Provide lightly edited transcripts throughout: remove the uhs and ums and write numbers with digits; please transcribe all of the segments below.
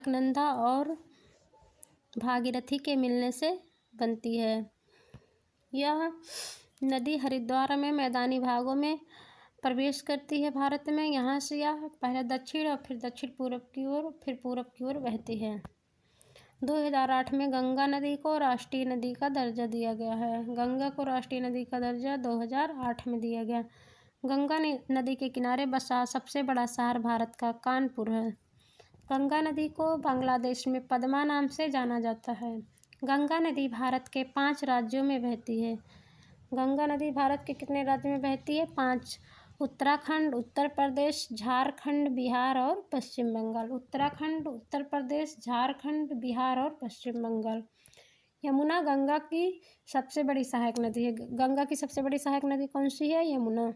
अलकनंदा और भागीरथी के मिलने से बनती है। यह नदी हरिद्वार में मैदानी भागों में प्रवेश करती है। भारत में यहाँ से यह पहले दक्षिण और फिर दक्षिण पूर्व की ओर फिर पूर्व की ओर बहती है। 2008 में गंगा नदी को राष्ट्रीय नदी का दर्जा दिया गया है। गंगा को राष्ट्रीय नदी का दर्जा 2008 में दिया गया। गंगा नदी के किनारे बसा सबसे बड़ा शहर भारत का कानपुर है। गंगा नदी को बांग्लादेश में पद्मा नाम से जाना जाता है। गंगा नदी भारत के 5 राज्यों में बहती है। गंगा नदी भारत के कितने राज्यों में बहती है? 5। उत्तराखंड, उत्तर प्रदेश, झारखंड, बिहार और पश्चिम बंगाल। उत्तराखंड, उत्तर प्रदेश, झारखंड, बिहार और पश्चिम बंगाल। यमुना गंगा की सबसे बड़ी सहायक नदी है। गंगा की सबसे बड़ी सहायक नदी कौन सी है? यमुना।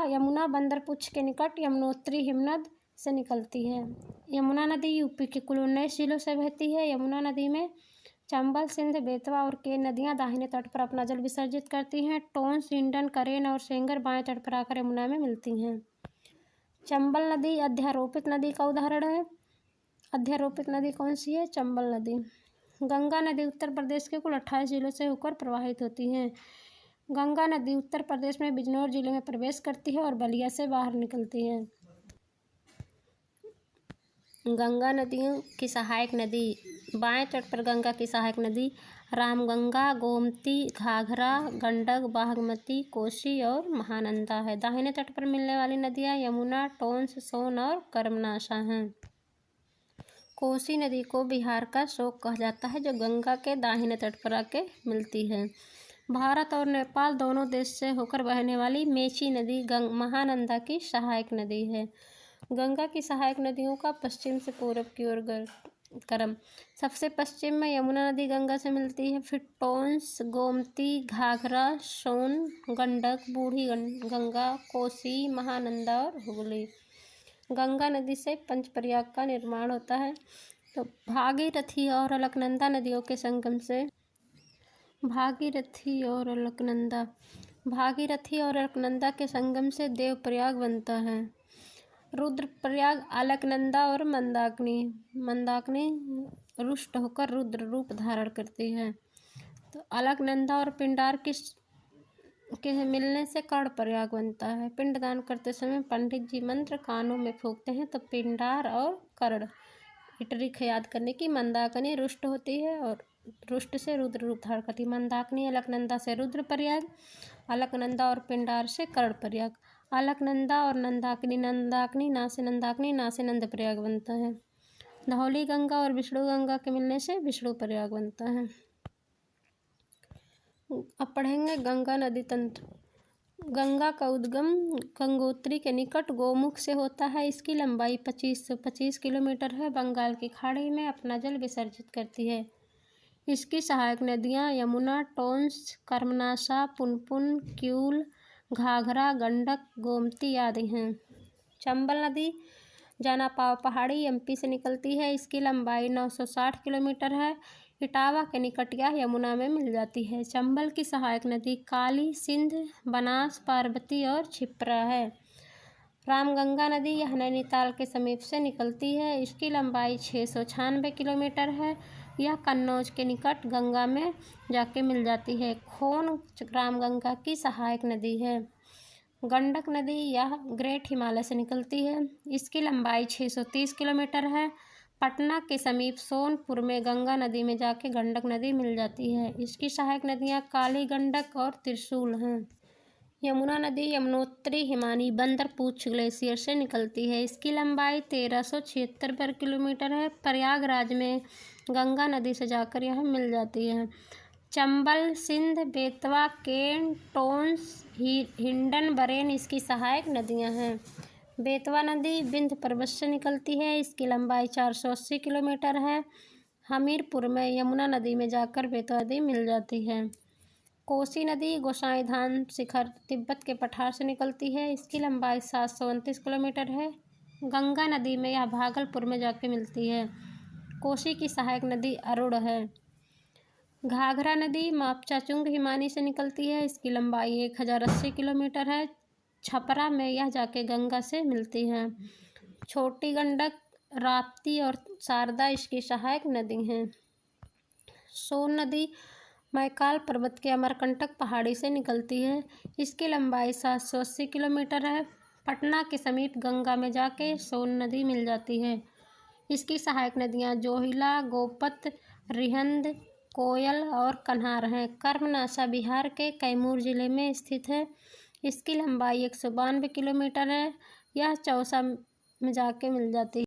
यमुना बंदरपुच्छ के निकट यमुनोत्री हिमनद से निकलती है। यमुना नदी यूपी के कुल 19 जिलों से बहती है। यमुना नदी में चंबल, सिंध, बेतवा और केन नदियां दाहिने तट पर अपना जल विसर्जित करती हैं। टोंस, हिंडन, करेन और सेंगर बाएं तट पर आकर यमुना में मिलती हैं। चंबल नदी अध्यारोपित नदी का उदाहरण है। अध्यारोपित नदी कौन सी है? चंबल नदी। गंगा नदी उत्तर प्रदेश के कुल 28 जिलों से होकर प्रवाहित होती है। गंगा नदी उत्तर प्रदेश में बिजनौर जिले में प्रवेश करती है और बलिया से बाहर निकलती है। गंगा नदियों की सहायक नदी। बाएं तट पर गंगा की सहायक नदी रामगंगा, गोमती, घाघरा, गंडक, बागमती, कोसी और महानंदा है। दाहिने तट पर मिलने वाली नदियां यमुना, टोंस, सोन और कर्मनाशा हैं। कोसी नदी को बिहार का शोक कहा जाता है, जो गंगा के दाहिने तट पर आके मिलती है। भारत और नेपाल दोनों देश से होकर बहने वाली मेची नदी महानंदा की सहायक नदी है। गंगा की सहायक नदियों का पश्चिम से पूर्व की ओर क्रम। सबसे पश्चिम में यमुना नदी गंगा से मिलती है, फिर टोंस, गोमती, घाघरा, सोन, गंडक, बूढ़ी गंगा, कोसी, महानंदा और हुगली। गंगा नदी से पंचप्रयाग का निर्माण होता है। तो भागीरथी और अलकनंदा नदियों के संगम से भागीरथी और अलकनंदा के संगम से देवप्रयाग बनता है। रुद्रप्रयाग, अलकनंदा और मंदाकिनी रुष्ट होकर रुद्र रूप धारण करती है। तो अलकनंदा और पिंडार के मिलने से कर्णप्रयाग बनता है। पिंडदान करते समय पंडित जी मंत्र कानों में फूंकते हैं, तो पिंडार और कर्ण ट्रिक याद करने की। मंदाकिनी रुष्ट होती है और रुष्ट से रुद्र रूप धारण करती है। मंदाकिनी अलकनंदा से रुद्रप्रयाग, अलकनंदा और पिंडार से कर्णप्रयाग। अलकनंदा और नंदाकिनी ना से नंदप्रयाग बनता है। धौली गंगा और विष्णु गंगा के मिलने से विष्णुप्रयाग बनता है। अब पढ़ेंगे गंगा नदी तंत्र। गंगा का उद्गम गंगोत्री के निकट गोमुख से होता है। इसकी लंबाई 25 किलोमीटर है। बंगाल की खाड़ी में अपना जल विसर्जित करती है। इसकी सहायक नदियां यमुना, टोंस, कर्मनाशा, पुनपुन, क्यूल, घाघरा, गंडक, गोमती आदि हैं। चंबल नदी जानापाव पहाड़ी एमपी से निकलती है। इसकी लंबाई 960 किलोमीटर है। इटावा के निकट यह यमुना में मिल जाती है। चंबल की सहायक नदी काली, सिंध, बनास, पार्वती और क्षिप्रा है। रामगंगा नदी यह नैनीताल के समीप से निकलती है। इसकी लंबाई 696 किलोमीटर है। यह कन्नौज के निकट गंगा में जाके मिल जाती है। खोन रामगंगा की सहायक नदी है। गंडक नदी यह ग्रेट हिमालय से निकलती है। इसकी लंबाई 630 किलोमीटर है। पटना के समीप सोनपुर में गंगा नदी में जाके गंडक नदी मिल जाती है। इसकी सहायक नदियां काली, गंडक और त्रिशूल हैं। यमुना नदी यमुनोत्री हिमानी बंदरपुच्छ ग्लेशियर से निकलती है। इसकी लंबाई 1376 वर्ग किलोमीटर है। प्रयागराज में गंगा नदी से जाकर यह मिल जाती है। चंबल, सिंध, बेतवा, केन, टोंस, हिंडन, बरेन इसकी सहायक नदियां हैं। बेतवा नदी विंध्य पर्वत से निकलती है। इसकी लंबाई 480 किलोमीटर है। हमीरपुर में यमुना नदी में जाकर बेतवा नदी मिल जाती है। कोसी नदी गोसाईधाम शिखर तिब्बत के पठार से निकलती है। इसकी लंबाई 729 किलोमीटर है। गंगा नदी में यह भागलपुर में जाके मिलती है। कोसी की सहायक नदी अरुण है। घाघरा नदी मापचाचुंग हिमानी से निकलती है। इसकी लंबाई 1080 किलोमीटर है। छपरा में यह जाके गंगा से मिलती है। छोटी गंडक राप्ती और शारदा इसकी सहायक नदी हैं। सोन नदी मैकाल पर्वत के अमरकंटक पहाड़ी से निकलती है। इसकी लंबाई 780 किलोमीटर है। पटना के समीप गंगा में जाके सोन नदी मिल जाती है। इसकी सहायक नदियाँ जोहिला, गोपत, रिहंद, कोयल और कन्हार हैं। कर्मनाशा बिहार के कैमूर जिले में स्थित है। इसकी लंबाई 192 किलोमीटर है। यह चौसा में जाके मिल जाती है।